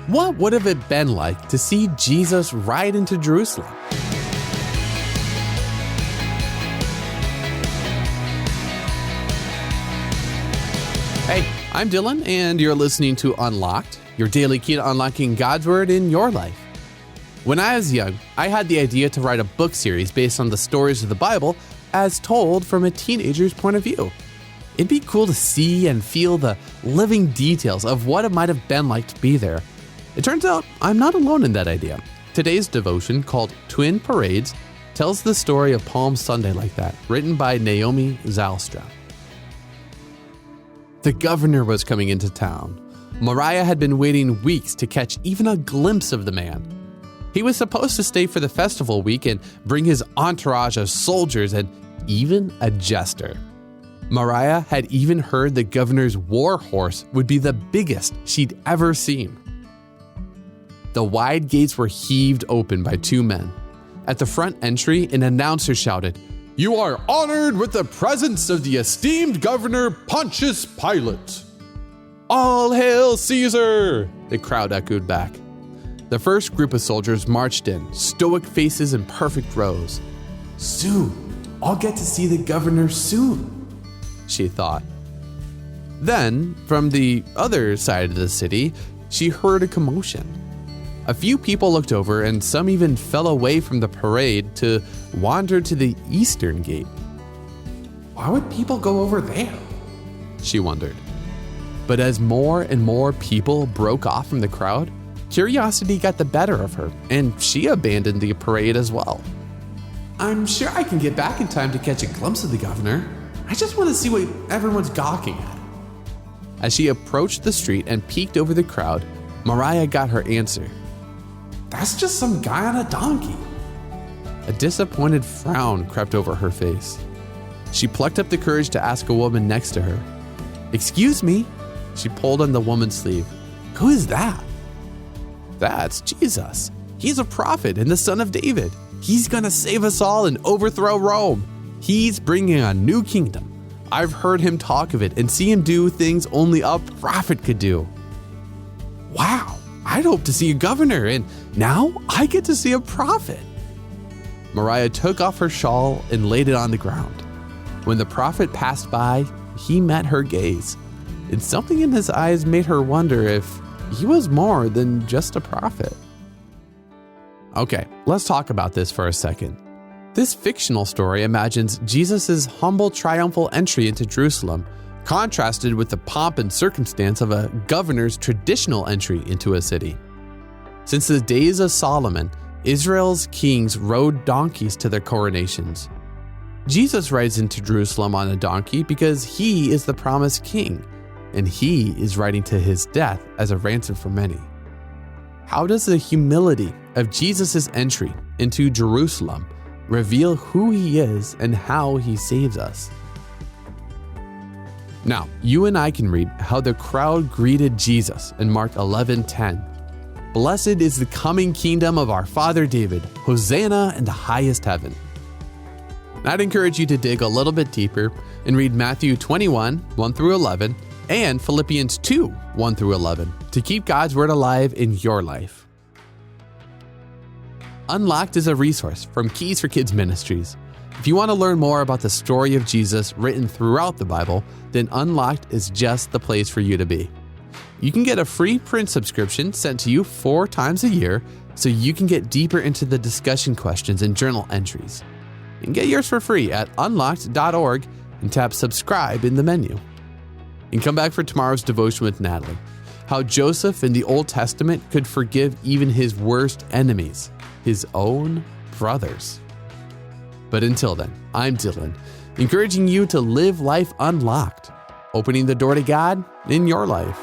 What would have it been like to see Jesus ride into Jerusalem? Hey, I'm Dylan, and you're listening to Unlocked, your daily key to unlocking God's Word in your life. When I was young, I had the idea to write a book series based on the stories of the Bible as told from a teenager's point of view. It'd be cool to see and feel the living details of what it might have been like to be there. It turns out I'm not alone in that idea. Today's devotion, called Twin Parades, tells the story of Palm Sunday like that, written by Naomi Zylstra. The governor was coming into town. Moriah had been waiting weeks to catch even a glimpse of the man. He was supposed to stay for the festival week and bring his entourage of soldiers and even a jester. Moriah had even heard the governor's war horse would be the biggest she'd ever seen. The wide gates were heaved open by two men. At the front entry, an announcer shouted, "You are honored with the presence of the esteemed Governor Pontius Pilate." "All hail Caesar!" the crowd echoed back. The first group of soldiers marched in, stoic faces in perfect rows. "Soon, I'll get to see the governor soon," she thought. Then, from the other side of the city, she heard a commotion. A few people looked over, and some even fell away from the parade to wander to the eastern gate. Why would people go over there? She wondered. But as more and more people broke off from the crowd, curiosity got the better of her, and she abandoned the parade as well. "I'm sure I can get back in time to catch a glimpse of the governor. I just want to see what everyone's gawking at." As she approached the street and peeked over the crowd, Moriah got her answer. "That's just some guy on a donkey." A disappointed frown crept over her face. She plucked up the courage to ask a woman next to her. "Excuse me?" She pulled on the woman's sleeve. "Who is that?" "That's Jesus. He's a prophet and the son of David. He's gonna save us all and overthrow Rome. He's bringing a new kingdom. I've heard him talk of it and see him do things only a prophet could do." "Wow, I'd hope to see a governor, and now I get to see a prophet." Moriah took off her shawl and laid it on the ground. When the prophet passed by, he met her gaze, and something in his eyes made her wonder if he was more than just a prophet. Okay, let's talk about this for a second. This fictional story imagines Jesus' humble triumphal entry into Jerusalem, contrasted with the pomp and circumstance of a governor's traditional entry into a city. Since the days of Solomon, Israel's kings rode donkeys to their coronations. Jesus rides into Jerusalem on a donkey because he is the promised king, and he is riding to his death as a ransom for many. How does the humility of Jesus' entry into Jerusalem reveal who he is and how he saves us? Now, you and I can read how the crowd greeted Jesus in Mark 11:10. "Blessed is the coming kingdom of our father David. Hosanna in the highest heaven." I'd encourage you to dig a little bit deeper and read Matthew 21, 1 through 11, and Philippians 2, 1 through 11, to keep God's Word alive in your life. Unlocked is a resource from Keys for Kids Ministries. If you want to learn more about the story of Jesus written throughout the Bible, then Unlocked is just the place for you to be. You can get a free print subscription sent to you 4 times a year so you can get deeper into the discussion questions and journal entries. And get yours for free at unlocked.org and tap subscribe in the menu. And come back for tomorrow's devotion with Natalie. How Joseph in the Old Testament could forgive even his worst enemies, his own brothers. But until then, I'm Dylan, encouraging you to live life unlocked, opening the door to God in your life.